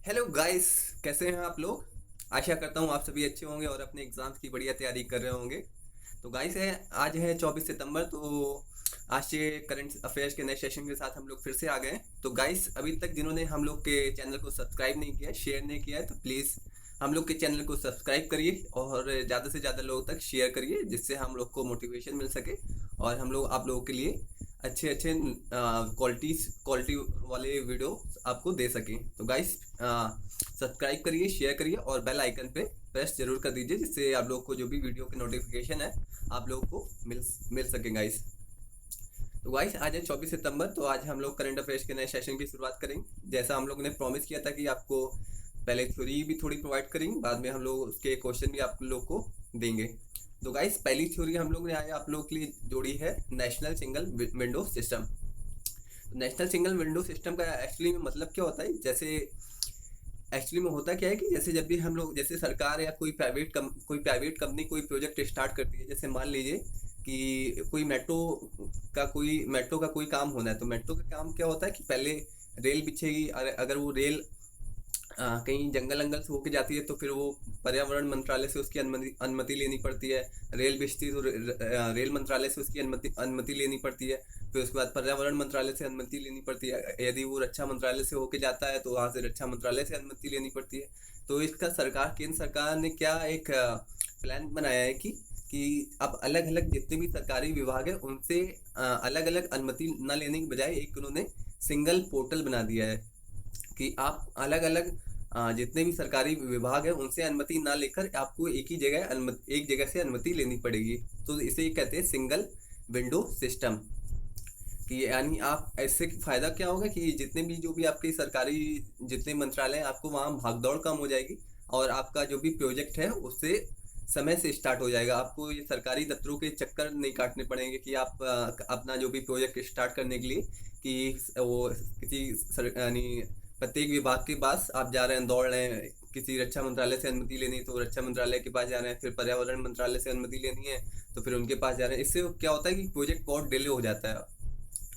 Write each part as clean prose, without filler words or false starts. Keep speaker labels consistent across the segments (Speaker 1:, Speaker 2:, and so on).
Speaker 1: Hello guys. कैसे हैं आप लोग। आशा करता हूँ आप सभी अच्छे होंगे और अपने एग्जाम्स की बढ़िया तैयारी कर रहे होंगे। तो गाइस है, आज है 24 सितंबर। तो आज से करंट अफेयर्स के नए सेशन के साथ हम लोग फिर से आ गए हैं। तो गाइस, अभी तक जिन्होंने हम लोग के चैनल को सब्सक्राइब नहीं किया है, शेयर नहीं किया है, तो प्लीज़ हम लोग के चैनल को सब्सक्राइब करिए और ज़्यादा से ज़्यादा लोगों तक शेयर करिए, जिससे हम लोग को मोटिवेशन मिल सके और हम लोग आप लोगों के लिए अच्छे अच्छे क्वालिटी वाले वीडियो आपको दे सकें। तो गाइस, सब्सक्राइब करिए, शेयर करिए और बेल आइकन पे प्रेस जरूर कर दीजिए, जिससे आप लोग को जो भी वीडियो की नोटिफिकेशन है आप लोगों को मिल सके गाइस। तो गाइस, आज है 24 सितंबर। तो आज हम लोग करंट अफेयर्स के नए सेशन की शुरुआत करेंगे। जैसा हम लोग ने प्रॉमिस किया था कि आपको पहले थ्योरी भी थोड़ी प्रोवाइड करेंगे, बाद में हम लोग उसके क्वेश्चन भी आप लोग को देंगे। तो गाइस, पहली थ्योरी हम लोग ने आज आप लोग के लिए जोड़ी है national single window system. National single window system का एक्चुअली में मतलब क्या होता है, जैसे एक्चुअली में होता क्या है कि जैसे जब भी हम लोग, जैसे सरकार या कोई प्राइवेट कंपनी कोई प्रोजेक्ट स्टार्ट करती है, जैसे मान लीजिए कि मेट्रो का कोई काम होना है। तो मेट्रो का काम क्या होता है कि पहले रेल बिछेगी, अगर वो रेल कहीं जंगल अंगल से होके जाती है तो फिर वो पर्यावरण मंत्रालय से उसकी अनुमति लेनी पड़ती है। रेल बिछती है तो रेल मंत्रालय से उसकी अनुमति लेनी पड़ती है। फिर उसके बाद पर्यावरण मंत्रालय से अनुमति लेनी पड़ती है। यदि वो रक्षा मंत्रालय से होके जाता है तो वहाँ से रक्षा मंत्रालय से अनुमति लेनी पड़ती है। तो इसका केंद्र सरकार ने क्या एक प्लान बनाया है कि अब अलग अलग जितने भी सरकारी विभाग है उनसे अलग अलग अनुमति न लेने की बजाय एक उन्होंने सिंगल पोर्टल बना दिया है कि आप अलग अलग जितने भी सरकारी विभाग है उनसे अनुमति ना लेकर आपको एक जगह से अनुमति लेनी पड़ेगी। तो इसे ही कहते हैं सिंगल विंडो सिस्टम। कि यानी आप ऐसे फायदा क्या होगा कि जितने भी जो भी आपके सरकारी जितने मंत्रालय हैं, आपको वहाँ भागदौड़ कम हो जाएगी और आपका जो भी प्रोजेक्ट है उससे समय से स्टार्ट हो जाएगा। आपको ये सरकारी दफ्तरों के चक्कर नहीं काटने पड़ेंगे कि आप अपना जो भी प्रोजेक्ट स्टार्ट करने के लिए कि वो यानी प्रत्येक विभाग के पास आप जा रहे हैं, दौड़ रहे हैं। किसी रक्षा मंत्रालय से अनुमति लेनी है तो रक्षा मंत्रालय के पास जा रहे हैं, फिर पर्यावरण मंत्रालय से अनुमति लेनी है तो फिर उनके पास जा रहे हैं। इससे क्या होता है कि प्रोजेक्ट बहुत डिले हो जाता है।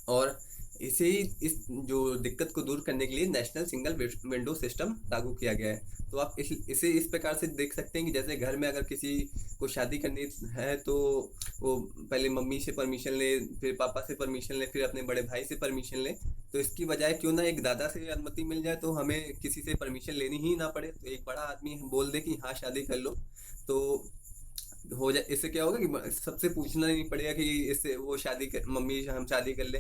Speaker 1: और इसे ही इस जो दिक्कत को दूर करने के लिए नेशनल सिंगल विंडो सिस्टम लागू किया गया है। तो आप इसे इस प्रकार से देख सकते हैं कि जैसे घर में अगर किसी को शादी करनी है तो वो पहले मम्मी से परमिशन ले, फिर पापा से परमिशन ले, फिर अपने बड़े भाई से परमिशन ले। तो इसकी बजाय क्यों ना एक दादा से अनुमति मिल जाए, तो हमें किसी से परमिशन लेनी ही ना पड़े। तो एक बड़ा आदमी बोल दे कि हाँ शादी कर लो, तो हो जाए। इससे क्या होगा कि सबसे पूछना नहीं पड़ेगा कि इससे वो मम्मी हम शादी कर ले,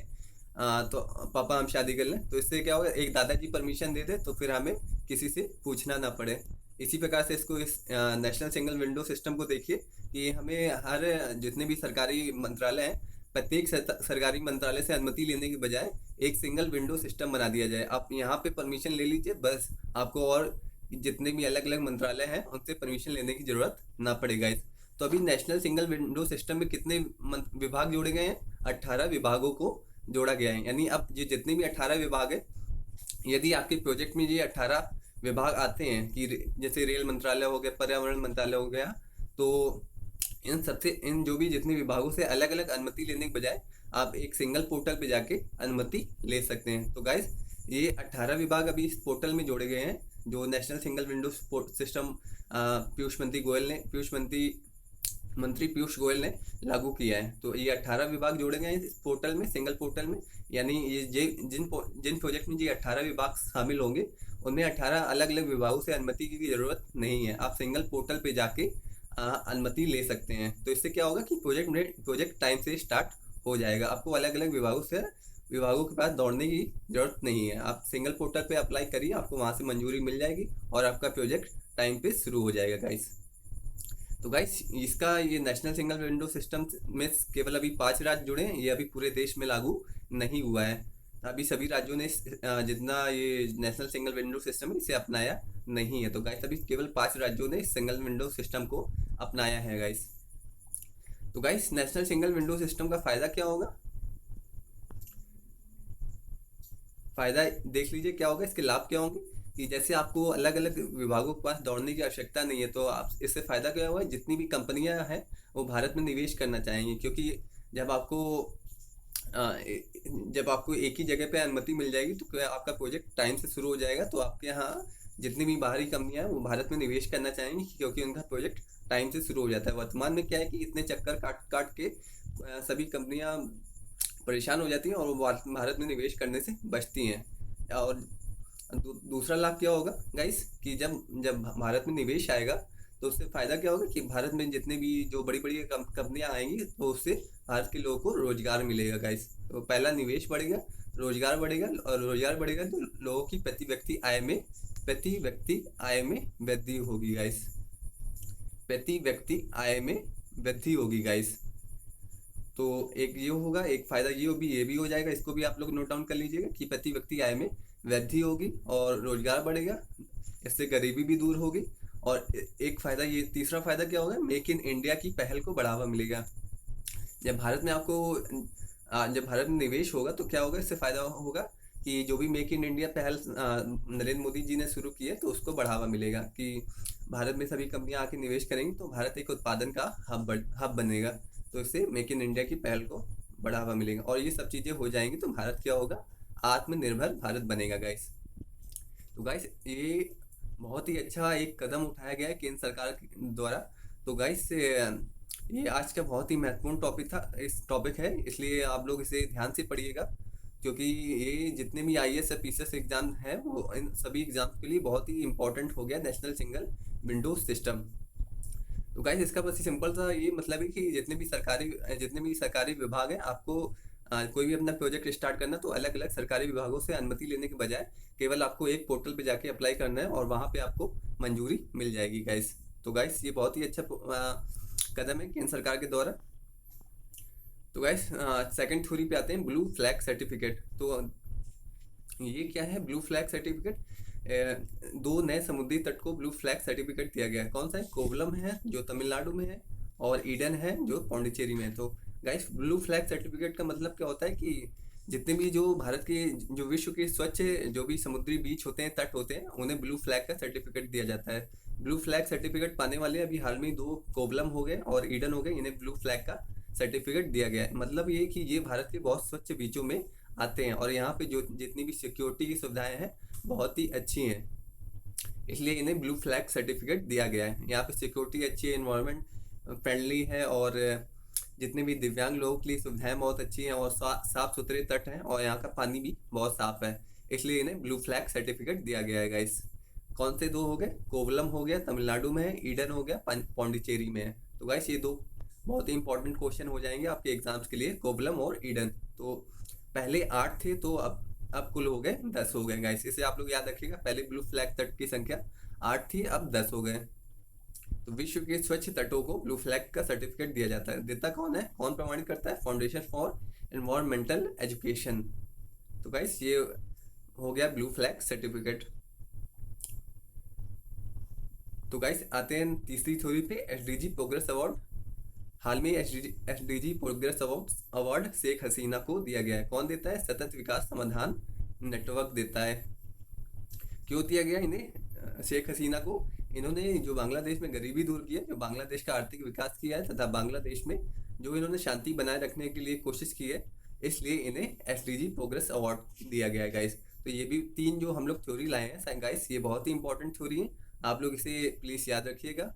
Speaker 1: तो पापा हम शादी कर लें। तो इससे क्या होगा, एक दादाजी परमिशन दे दे तो फिर हमें किसी से पूछना ना पड़े। इसी प्रकार से इसको इस नेशनल सिंगल विंडो सिस्टम को देखिए कि हमें हर जितने भी सरकारी मंत्रालय हैं, प्रत्येक सरकारी मंत्रालय से अनुमति लेने के बजाय एक सिंगल विंडो सिस्टम बना दिया जाए। आप यहाँ पे परमिशन ले लीजिए बस, आपको और जितने भी अलग अलग मंत्रालय हैं उनसे परमिशन लेने की जरूरत ना पड़ेगा। तो अभी नेशनल सिंगल विंडो सिस्टम में कितने विभाग जोड़े गए हैं? 18 विभागों को जोड़ा गया है। यानी अब ये जितने भी 18 विभाग है, यदि आपके प्रोजेक्ट में ये 18 विभाग आते हैं कि जैसे रेल मंत्रालय हो गया, पर्यावरण मंत्रालय हो गया, तो इन जो भी जितने विभागों से अलग अलग अनुमति लेने के बजाय आप एक सिंगल पोर्टल पे जाके अनुमति ले सकते हैं। तो गाइस, ये 18 विभाग अभी इस पोर्टल में जोड़े गए हैं जो नेशनल सिंगल विंडो सिस्टम मंत्री पीयूष गोयल ने लागू किया है। तो ये 18 विभाग जोड़े गए हैं इस पोर्टल में, सिंगल पोर्टल में। यानी ये जिन प्रोजेक्ट में ये 18 विभाग शामिल होंगे उनमें 18 अलग अलग विभागों से अनुमति की जरूरत नहीं है। आप सिंगल पोर्टल पे जाके अनुमति ले सकते हैं। तो इससे क्या होगा कि प्रोजेक्ट टाइम से स्टार्ट हो जाएगा। आपको अलग अलग विभागों के पास दौड़ने की जरूरत नहीं है। आप सिंगल पोर्टल पे अप्लाई करिए, आपको वहाँ से मंजूरी मिल जाएगी और आपका प्रोजेक्ट टाइम पे शुरू हो जाएगा गाइस। तो गाइस, इसका ये नेशनल सिंगल विंडो सिस्टम में केवल अभी 5 राज्य जुड़े हैं। ये अभी पूरे देश में लागू नहीं हुआ है। अभी सभी राज्यों ने जितना ये नेशनल सिंगल विंडो सिस्टम है इसे अपनाया नहीं है। तो गाइस, अभी केवल 5 राज्यों ने सिंगल विंडो सिस्टम को अपनाया है गाइस। तो guys, national single window system का फायदा क्या होगा? फायदा देख लीजिए क्या होगा, इसके लाभ क्या होंगे। कि जैसे आपको अलग अलग विभागों के पास दौड़ने की आवश्यकता नहीं है, तो आप इससे फायदा क्या होगा, जितनी भी कंपनियां हैं वो भारत में निवेश करना चाहेंगी। क्योंकि जब आपको जब आपको एक ही जगह पे अनुमति मिल जाएगी तो क्या आपका प्रोजेक्ट टाइम से शुरू हो जाएगा। तो आपके यहाँ जितनी भी बाहरी कंपनियां हैं वो भारत में निवेश करना चाहेंगी, क्योंकि उनका प्रोजेक्ट टाइम से शुरू हो जाता है। वर्तमान में क्या है कि इतने चक्कर काट काट के सभी कंपनियां परेशान हो जाती हैं और वो भारत में निवेश करने से बचती हैं। और दूसरा लाभ क्या होगा गाइस, कि जब जब भारत में निवेश आएगा तो उससे फ़ायदा क्या होगा कि भारत में जितने भी जो बड़ी बड़ी कंपनियां आएंगी तो उससे भारत के लोगों को रोजगार मिलेगा गाइस। तो पहला निवेश बढ़ेगा, रोजगार बढ़ेगा, और रोजगार बढ़ेगा तो लोगों की प्रति व्यक्ति आय में वृद्धि होगी गाइस। प्रति व्यक्ति आय में वृद्धि होगी गाइस। तो एक ये होगा, एक फायदा ये भी हो जाएगा, इसको भी आप लोग नोट डाउन कर लीजिएगा कि प्रति व्यक्ति आय में वृद्धि होगी और रोजगार बढ़ेगा, इससे गरीबी भी दूर होगी। और एक फायदा, ये तीसरा फायदा क्या होगा, मेक इन इंडिया की पहल को बढ़ावा मिलेगा। जब भारत में आपको जब भारत में निवेश होगा तो क्या होगा, इससे फायदा होगा कि जो भी मेक इन इंडिया पहल नरेंद्र मोदी जी ने शुरू की है तो उसको बढ़ावा मिलेगा कि भारत में सभी कंपनियां आके निवेश करेंगी तो भारत एक उत्पादन का हब बनेगा। तो इससे मेक इन इंडिया की पहल को बढ़ावा मिलेगा और ये सब चीज़ें हो जाएंगी तो भारत क्या होगा, आत्मनिर्भर भारत बनेगा गाइस। तो गाइस ये बहुत ही अच्छा एक कदम उठाया गया है केंद्र सरकार द्वारा। तो गाइस ये आज का बहुत ही महत्वपूर्ण टॉपिक है, इसलिए आप लोग इसे ध्यान से पढ़िएगा, क्योंकि ये जितने भी IAS या PCS एग्जाम हैं वो इन सभी एग्जाम के लिए बहुत ही इंपॉर्टेंट हो गया नेशनल सिंगल विंडो सिस्टम। तो गाइस इसका बस सिंपल सा ये मतलब है कि जितने भी सरकारी विभाग हैं, आपको कोई भी अपना प्रोजेक्ट स्टार्ट करना तो अलग अलग सरकारी विभागों से अनुमति लेने के बजाय केवल आपको एक पोर्टल पे जाके अप्लाई करना है और वहाँ पे आपको मंजूरी मिल जाएगी गाइस। तो गाइस ये बहुत ही अच्छा कदम है केंद्र सरकार के द्वारा। तो गाइस सेकंड थ्योरी पे आते हैं, ब्लू फ्लैग सर्टिफिकेट। तो ये क्या है ब्लू फ्लैग सर्टिफिकेट? दो नए समुद्री तट को ब्लू फ्लैग सर्टिफिकेट दिया गया है। कौन सा है? कोवलम है जो तमिलनाडु में है और ईडन है जो पौंडीचेरी में है। तो गाइस ब्लू फ्लैग सर्टिफिकेट का मतलब क्या होता है कि जितने भी जो भारत के जो विश्व के स्वच्छ जो भी समुद्री बीच होते हैं, तट होते हैं, उन्हें ब्लू फ्लैग का सर्टिफिकेट दिया जाता है। ब्लू फ्लैग सर्टिफिकेट पाने वाले अभी हाल में दो कोवलम हो गए और ईडन हो गए, इन्हें ब्लू फ्लैग का सर्टिफिकेट दिया गया है। मतलब ये कि ये भारत के बहुत स्वच्छ बीचों में आते हैं और यहाँ पे जो जितनी भी सिक्योरिटी की सुविधाएं हैं बहुत ही अच्छी हैं, इसलिए इन्हें ब्लू फ्लैग सर्टिफिकेट दिया गया है। यहाँ पे सिक्योरिटी अच्छी है, इन्वायरमेंट फ्रेंडली है और जितने भी दिव्यांग लोगों के लिए सुविधाएं बहुत अच्छी हैं और साफ सुथरे तट हैं और यहाँ का पानी भी बहुत साफ है, इसलिए इन्हें ब्लू फ्लैग सर्टिफिकेट दिया गया है गाइस। कौन से दो हो गए? कोवलम हो गया तमिलनाडु में है, ईडन हो गया पौंडीचेरी में है। तो गाइस ये दो बहुत ही इंपॉर्टेंट क्वेश्चन हो जाएंगे आपके एग्जाम्स के लिए, कोवलम और ईडन। तो पहले 8 थे तो अब कुल हो गए 10 हो गए गाइस, इसे आप लोग याद रखिएगा। पहले ब्लू फ्लैग तट की संख्या 8 थी, अब 10 हो गए। तो विश्व के स्वच्छ तटों को ब्लू फ्लैग का सर्टिफिकेट दिया जाता है। देता कौन है, कौन प्रमाणित करता है? Foundation for environmental education. तो गाइस ये हो गया ब्लू फ्लैग सर्टिफिकेट। तो गाइस आते हैं तीसरी थ्योरी पे, SDG प्रोग्रेस अवार्ड। हाल में SDG progress award Sheikh Hasina को दिया गया है। कौन देता है? सतत विकास समाधान नेटवर्क देता है। क्यों दिया गया इन्हें, शेख हसीना को? इन्होंने जो बांग्लादेश में गरीबी दूर की है, जो बांग्लादेश का आर्थिक विकास किया है तथा बांग्लादेश में जो इन्होंने शांति बनाए रखने के लिए कोशिश की है, इसलिए इन्हें SDG प्रोग्रेस अवार्ड दिया गया है गाइस। तो ये भी 3 जो हम लोग थ्योरी लाए हैं गाइस, ये बहुत ही इंपॉर्टेंट थ्योरी है, आप लोग इसे प्लीज़ याद रखिएगा।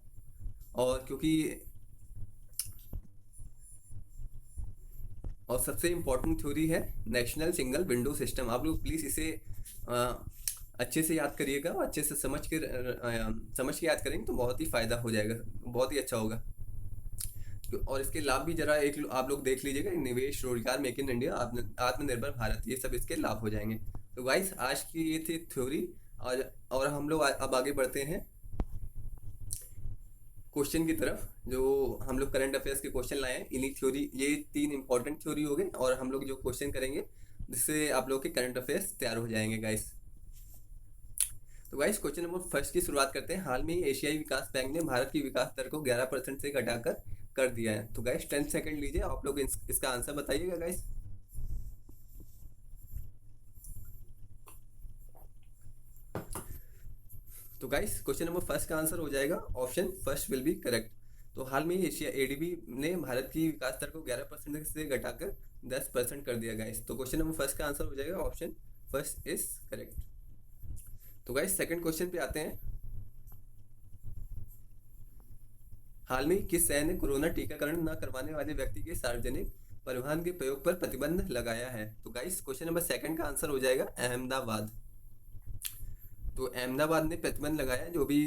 Speaker 1: और सबसे इम्पोर्टेंट थ्योरी है नेशनल सिंगल विंडो सिस्टम। आप लोग प्लीज़ इसे अच्छे से याद करिएगा और अच्छे से समझ के याद करेंगे तो बहुत ही फ़ायदा हो जाएगा, बहुत ही अच्छा होगा। और इसके लाभ भी जरा आप लोग देख लीजिएगा, निवेश, रोजगार, मेक इन इंडिया, आत्मनिर्भर भारत, ये सब इसके लाभ हो जाएंगे। तो गाइस आज की ये थी थ्योरी और हम लोग अब आगे बढ़ते हैं क्वेश्चन की तरफ। जो हम लोग करंट अफेयर्स के क्वेश्चन लाए हैं, इन्हीं थ्योरी, ये 3 इंपॉर्टेंट थ्योरी हो गए और हम लोग जो क्वेश्चन करेंगे जिससे आप लोग के करंट अफेयर्स तैयार हो जाएंगे गाइस। तो गाइस क्वेश्चन नंबर फर्स्ट की शुरुआत करते हैं। हाल में ही एशियाई विकास बैंक ने भारत की विकास दर को 11% से घटाकर कर दिया है। तो गाइस 10 सेकंड लीजिए, आप लोग इसका आंसर बताइएगा गाइस। तो गाइस क्वेश्चन नंबर फर्स्ट का आंसर हो जाएगा option first will be correct. तो हाल में ही एशिया ADB ने भारत की विकास दर को 11% से घटाकर 10% कर दिया गाइस। तो क्वेश्चन नंबर फर्स्ट का आंसर हो जाएगा ऑप्शन फर्स्ट इज करेक्ट। तो गाइस सेकंड क्वेश्चन पे आते हैं। हाल में किस शहर ने कोरोना टीकाकरण न करवाने वाले व्यक्ति के सार्वजनिक परिवहन के प्रयोग पर प्रतिबंध लगाया है? तो गाइस क्वेश्चन नंबर सेकंड का आंसर हो जाएगा अहमदाबाद। तो अहमदाबाद ने प्रतिबंध लगाया, जो भी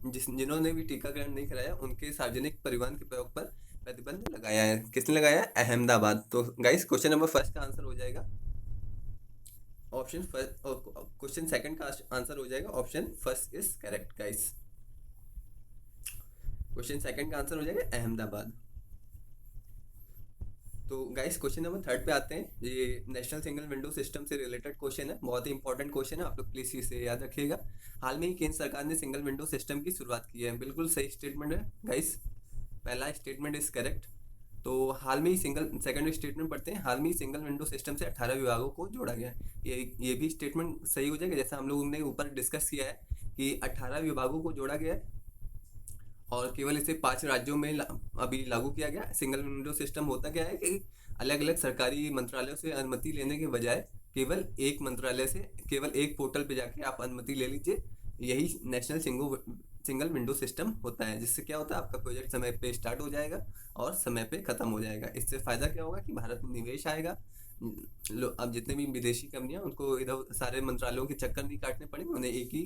Speaker 1: जिन्होंने भी टीकाकरण नहीं कराया उनके सार्वजनिक परिवहन के प्रयोग पर प्रतिबंध लगाया है। किसने लगाया? अहमदाबाद। तो गाइस क्वेश्चन नंबर फर्स्ट का आंसर हो जाएगा ऑप्शन फर्स्ट, और क्वेश्चन सेकंड का आंसर हो जाएगा option first is correct guys. Question second का आंसर हो जाएगा अहमदाबाद। तो गाइस क्वेश्चन नंबर थर्ड पे आते हैं। ये नेशनल सिंगल विंडो सिस्टम से रिलेटेड क्वेश्चन है, बहुत ही इंपॉर्टेंट क्वेश्चन है, आप लोग प्लीज इसे याद रखिएगा। हाल में ही केंद्र सरकार ने सिंगल विंडो सिस्टम की शुरुआत की है। बिल्कुल सही स्टेटमेंट है गाइस, पहला स्टेटमेंट इज करेक्ट। तो हाल में ही सेकंड स्टेटमेंट पढ़ते हैं। हाल में ही सिंगल विंडो सिस्टम से 18 विभागों को जोड़ा गया है। ये भी स्टेटमेंट सही हो जाएगा, जैसा हम लोगों ने ऊपर डिस्कस किया है कि 18 विभागों को जोड़ा गया है और केवल इसे 5 राज्यों में अभी लागू किया गया। सिंगल विंडो सिस्टम होता क्या है कि अलग अलग सरकारी मंत्रालयों से अनुमति लेने के बजाय केवल एक मंत्रालय से केवल एक पोर्टल पे जाके आप अनुमति ले लीजिए। यही नेशनल सिंगल विंडो सिस्टम होता है, जिससे क्या होता है आपका प्रोजेक्ट समय पे स्टार्ट हो जाएगा और समय पे खत्म हो जाएगा। इससे फायदा क्या होगा कि भारत में निवेश आएगा। अब जितने भी विदेशी कंपनियां, उनको इधर सारे मंत्रालयों के चक्कर नहीं काटने पड़ेंगे, उन्हें एक ही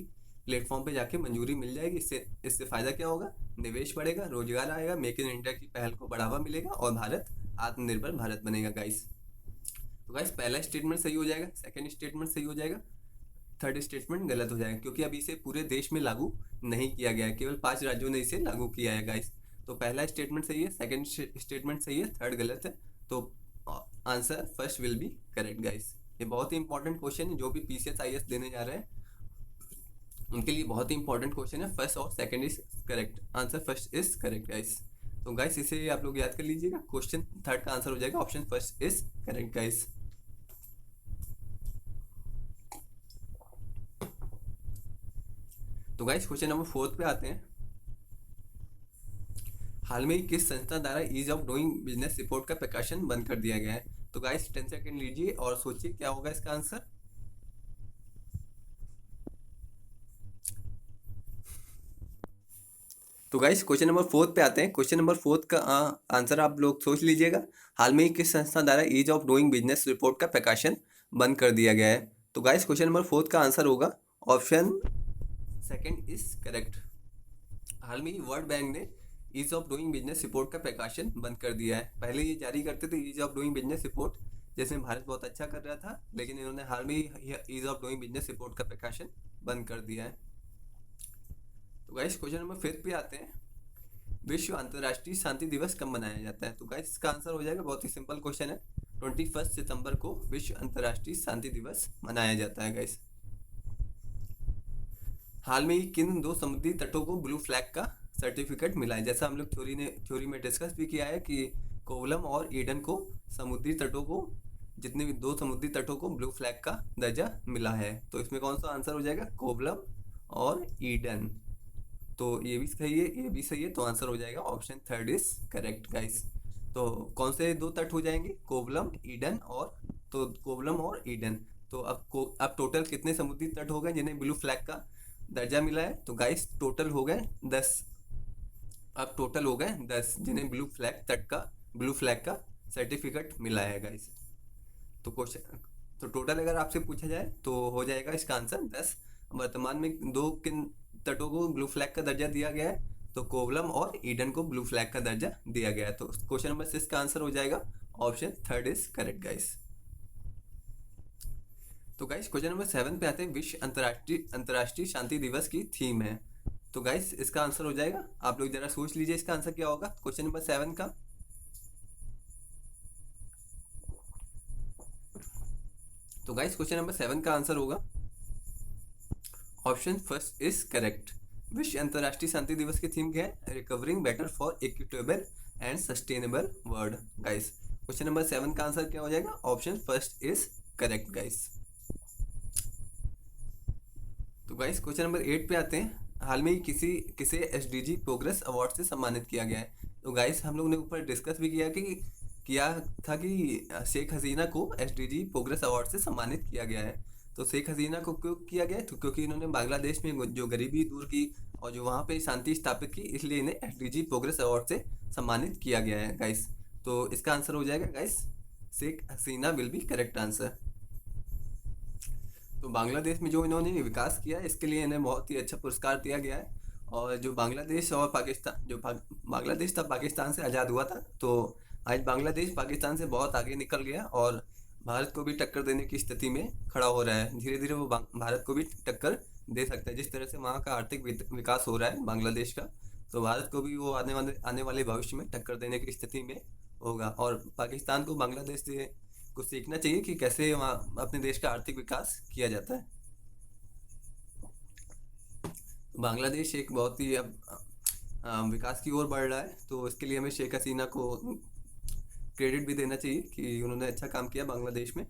Speaker 1: प्लेटफॉर्म पे जाके मंजूरी मिल जाएगी। इससे फायदा क्या होगा? निवेश बढ़ेगा, रोजगार आएगा, मेक इन इंडिया की पहल को बढ़ावा मिलेगा और भारत आत्मनिर्भर भारत बनेगा गाइस। तो गाइस पहला स्टेटमेंट सही हो जाएगा, सेकंड स्टेटमेंट सही हो जाएगा, थर्ड स्टेटमेंट गलत हो जाएगा, क्योंकि अभी इसे पूरे देश में लागू नहीं किया गया है, केवल 5 राज्यों ने इसे लागू किया है गाइस। तो पहला स्टेटमेंट सही है, सेकंड स्टेटमेंट सही है, थर्ड गलत है। तो answer first will be correct guys. ये बहुत ही इंपॉर्टेंट क्वेश्चन है, जो भी पीसीएस आईएएस देने जा रहे हैं उनके लिए बहुत ही इंपॉर्टेंट क्वेश्चन है। फर्स्ट और second is correct, answer first is correct guys. तो गाइस इसे आप लोग याद कर लीजिएगा। क्वेश्चन थर्ड का आंसर हो जाएगा option first is correct guys. तो गाइस क्वेश्चन नंबर फोर्थ पे आते हैं। हाल में किस संस्था द्वारा ease of doing business report का प्रकाशन बंद कर दिया गया है? तो गाइस 10 सेकंड लीजिए और सोचिए क्या होगा इसका आंसर। तो गाइस क्वेश्चन नंबर फोर्थ पे आते हैं। क्वेश्चन नंबर फोर्थ का आंसर आप लोग सोच लीजिएगा। हाल में ही किस संस्था द्वारा ease of doing business report का प्रकाशन बंद कर दिया गया है? तो गाइस क्वेश्चन नंबर फोर्थ का आंसर होगा ऑप्शन सेकंड इज करेक्ट। हाल में ही वर्ल्ड बैंक ने ease of doing business report का प्रकाशन बंद कर दिया है। पहले ये जारी करते थे ease of doing business report, जिसमें भारत बहुत अच्छा कर रहा था, लेकिन इन्होंने हाल में ही ease of doing business report का प्रकाशन बंद कर दिया है। तो गाइस क्वेश्चन नंबर 5 पे आते हैं। विश्व अंतर्राष्ट्रीय शांति दिवस कब मनाया जाता है? तो गाइस इसका आंसर हो जाएगा, बहुत ही सिंपल क्वेश्चन है, 21 सितंबर को विश्व अंतर्राष्ट्रीय शांति दिवस मनाया जाता है गाइस। हाल में ही किन 2 समुद्री तटों को ब्लू फ्लैग का सर्टिफिकेट मिला है? जैसा हम लोग थ्योरी में डिस्कस भी किया है कि कोवलम और ईडन को समुद्री तटों को, जितने भी 2 समुद्री तटों को ब्लू फ्लैग का दर्जा मिला है। तो इसमें कौन सा आंसर हो जाएगा? कोवलम और ईडन। तो ये भी सही है, ये भी सही है, तो आंसर हो जाएगा option third is correct guys. तो कौन से 2 तट हो जाएंगे? कोवलम, ईडन और, तो कोवलम और ईडन। तो अब टोटल कितने समुद्री तट हो गए जिन्हें ब्लू फ्लैग का दर्जा मिला है? तो गाइस टोटल हो गए 10। अब टोटल हो गए 10 जिन्हें ब्लू फ्लैग का सर्टिफिकेट मिला है गाइस। तो क्वेश्चन, तो टोटल अगर आपसे पूछा जाए तो हो जाएगा इसका आंसर 10। वर्तमान में 2 किन तटों को ब्लू फ्लैग का दर्जा दिया गया है? तो कोवलम और ईडन को ब्लू फ्लैग का दर्जा दिया गया है। तो क्वेश्चन नंबर 6 का आंसर हो जाएगा option third is correct guys. तो गाइस क्वेश्चन नंबर 7 पे आते हैं। विश्व अंतर्राष्ट्रीय शांति दिवस की थीम है। तो गाइस इसका आंसर हो जाएगा, आप लोग जरा सोच लीजिए इसका आंसर क्या होगा क्वेश्चन नंबर 7 का। तो गाइस क्वेश्चन नंबर 7 का आंसर होगा ऑप्शन फर्स्ट इज करेक्ट। विश्व अंतर्राष्ट्रीय शांति दिवस की थीम क्या है? Recovering better for equitable and sustainable world guys. Question number 7 का आंसर क्या हो जाएगा? Option first is correct guys. तो गाइस क्वेश्चन नंबर 8 पे आते हैं। हाल में ही किसे एसडीजी प्रोग्रेस अवार्ड से सम्मानित किया गया है? तो गाइस हम लोग ने ऊपर डिस्कस भी किया था कि शेख हसीना को एसडीजी प्रोग्रेस अवार्ड से सम्मानित किया गया है। तो शेख हसीना को क्यों किया गया? तो क्योंकि इन्होंने बांग्लादेश में जो गरीबी दूर की और जो वहाँ पे शांति स्थापित की, इसलिए इन्हें एसडीजी प्रोग्रेस अवार्ड से सम्मानित किया गया है गाइस। तो इसका आंसर हो जाएगा guys Sheikh Hasina will be correct answer. तो बांग्लादेश में जो इन्होंने विकास किया है इसके लिए इन्हें बहुत ही अच्छा पुरस्कार दिया गया है। और जो बांग्लादेश और पाकिस्तान, जो बांग्लादेश था पाकिस्तान से आज़ाद हुआ था, तो आज बांग्लादेश पाकिस्तान से बहुत आगे निकल गया और भारत को भी टक्कर देने की स्थिति में खड़ा हो रहा है। धीरे धीरे वो भारत को भी टक्कर दे सकता है। जिस तरह से वहाँ का आर्थिक विकास हो रहा है बांग्लादेश का, तो भारत को भी वो आने वाले भविष्य में टक्कर देने की स्थिति में होगा। और पाकिस्तान को बांग्लादेश से कुछ सीखना चाहिए कि कैसे वहाँ अपने देश का आर्थिक विकास किया जाता है। बांग्लादेश एक बहुत ही अब विकास की ओर बढ़ रहा है, तो इसके लिए हमें शेख हसीना को क्रेडिट भी देना चाहिए कि उन्होंने अच्छा काम किया बांग्लादेश में।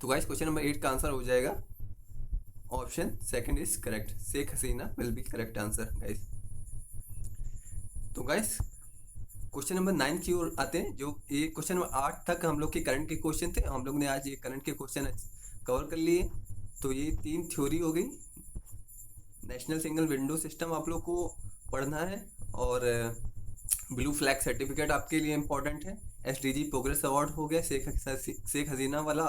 Speaker 1: तो गाइस क्वेश्चन नंबर 8 का आंसर हो जाएगा option second is correct, Sheikh Hasina will be correct answer guys. तो गाइस क्वेश्चन नंबर 9 की ओर आते हैं। जो ये क्वेश्चन नंबर 8 तक हम लोग के करंट के क्वेश्चन थे, हम लोग ने आज ये करंट के क्वेश्चन कवर कर लिए। तो ये 3 थ्योरी हो गई। नेशनल सिंगल विंडो सिस्टम आप लोग को पढ़ना है, और ब्लू फ्लैग सर्टिफिकेट आपके लिए इम्पोर्टेंट है। एसडीजी प्रोग्रेस अवार्ड हो गया। शेख हसीना वाला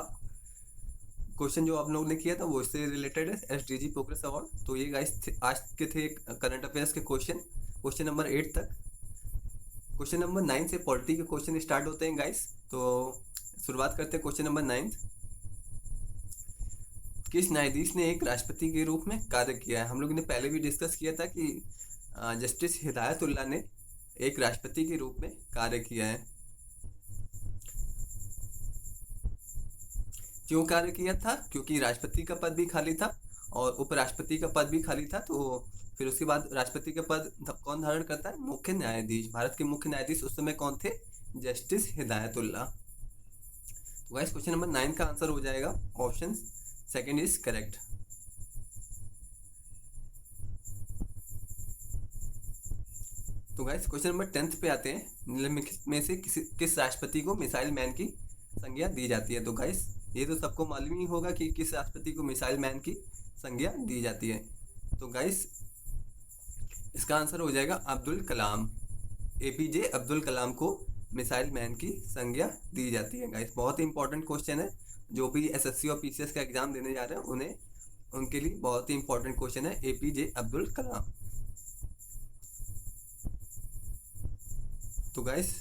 Speaker 1: क्वेश्चन जो आप लोगों ने किया था वो इससे रिलेटेड है, एसडीजी प्रोग्रेस अवार्ड। तो ये गाइस आज के थे करंट अफेयर्स के क्वेश्चन नंबर 8 तक। क्वेश्चन नंबर 9 से पॉलिटी के क्वेश्चन स्टार्ट होते हैं गाइस। तो शुरुआत करते हैं क्वेश्चन नंबर 9। किस न्यायाधीश ने एक राष्ट्रपति के रूप में कार्य किया है? हम लोग ने पहले भी डिस्कस किया था कि जस्टिस हिदायतुल्ला ने एक राष्ट्रपति के रूप में कार्य किया है। क्यों कार्य किया था? क्योंकि राष्ट्रपति का पद भी खाली था और उपराष्ट्रपति का पद भी खाली था। तो फिर उसके बाद राष्ट्रपति का पद कौन धारण करता है? मुख्य न्यायाधीश। भारत के मुख्य न्यायाधीश उस समय कौन थे? जस्टिस हिदायतुल्ला। तो गाइस क्वेश्चन नंबर 9 का आंसर हो जाएगा ऑप्शन सेकंड इज करेक्ट। तो गाइस क्वेश्चन नंबर 10 पे आते हैं। निम्नलिखित में से किस राष्ट्रपति को मिसाइल मैन की संज्ञा दी जाती है? तो गाइस ये तो सबको मालूम ही होगा कि किस राष्ट्रपति को मिसाइल मैन की संज्ञा दी जाती है। तो गाइस इसका आंसर हो जाएगा अब्दुल कलाम। एपीजे अब्दुल कलाम को मिसाइल मैन की संज्ञा दी जाती है। गाइस बहुत ही इंपॉर्टेंट क्वेश्चन है। जो भी एसएससी और पीसीएस का एग्जाम देने जा रहे हैं उन्हें उनके लिए बहुत ही इंपॉर्टेंट क्वेश्चन है, एपीजे अब्दुल कलाम। तो गाइस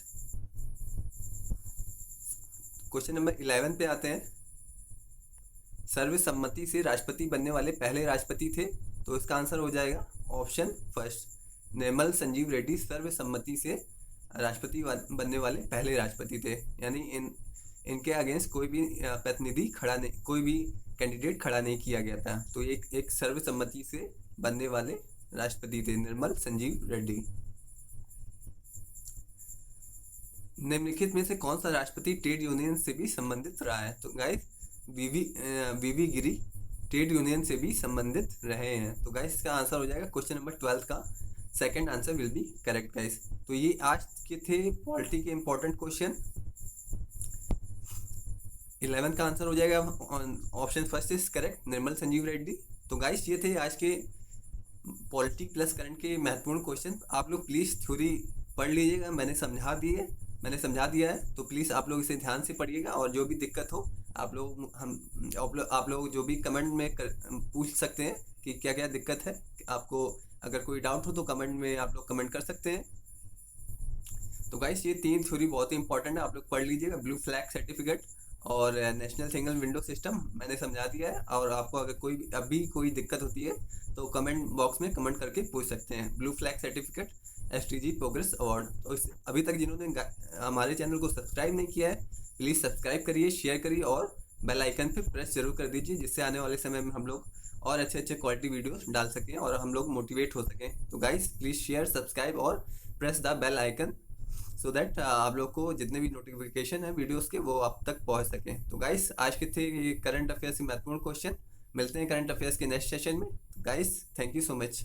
Speaker 1: क्वेश्चन नंबर 11 पे आते हैं। सर्वसम्मति से राष्ट्रपति बनने वाले पहले राष्ट्रपति थे? तो इसका आंसर हो जाएगा ऑप्शन फर्स्ट, निर्मल संजीव रेड्डी सर्वसम्मति से राष्ट्रपति बनने वाले पहले राष्ट्रपति थे। यानी इनके अगेंस्ट कोई भी प्रतिनिधि खड़ा नहीं, कोई भी कैंडिडेट खड़ा नहीं किया गया था। तो एक सर्वसम्मति से बनने वाले राष्ट्रपति थे निर्मल संजीव रेड्डी। निम्नलिखित में से कौन सा राष्ट्रपति ट्रेड यूनियन से भी संबंधित रहा है? तो गाइस वीवी गिरी ट्रेड यूनियन से भी संबंधित रहे हैं। तो गाइस इसका आंसर हो जाएगा क्वेश्चन नंबर 12 का second answer will be correct guys. तो ये आज के थे पॉलिटी के इंपॉर्टेंट क्वेश्चन। 11 का आंसर हो जाएगा ऑप्शन फर्स्ट इज करेक्ट, निर्मल संजीव रेड्डी। तो गाइस ये थे आज के पॉलिटी प्लस करंट के महत्वपूर्ण क्वेश्चन। आप लोग प्लीज़ थ्योरी पढ़ लीजिएगा, मैंने समझा दिया है। तो प्लीज़ आप लोग इसे ध्यान से पढ़िएगा, और जो भी दिक्कत हो आप लोग जो भी कमेंट में पूछ सकते हैं कि क्या क्या दिक्कत है। आपको अगर कोई डाउट हो तो कमेंट में आप लोग कमेंट कर सकते हैं। तो गाइस ये 3 थ्योरी बहुत ही इंपॉर्टेंट है, आप लोग पढ़ लीजिएगा। ब्लू फ्लैग सर्टिफिकेट और नेशनल सिंगल विंडो सिस्टम मैंने समझा दिया है। और आपको अगर कोई दिक्कत होती है तो कमेंट बॉक्स में कमेंट करके पूछ सकते हैं। Blue flag certificate, STG progress award. तो अभी तक जिन्होंने हमारे चैनल को सब्सक्राइब नहीं किया है प्लीज़ सब्सक्राइब करिए, शेयर करिए और बेल आइकन पे प्रेस जरूर कर दीजिए, जिससे आने वाले समय में हम लोग और अच्छे क्वालिटी वीडियोस डाल सकें और हम लोग मोटिवेट हो सकें। तो गाइस प्लीज़ शेयर, सब्सक्राइब और press the bell icon so that आप लोग को जितने भी नोटिफिकेशन है वीडियोस के वो आप तक पहुंच सकें। तो गाइस आज के थे ये करंट अफेयर्स के महत्वपूर्ण क्वेश्चन। मिलते हैं करंट अफेयर्स के नेक्स्ट सेशन में। Guys thank you so much.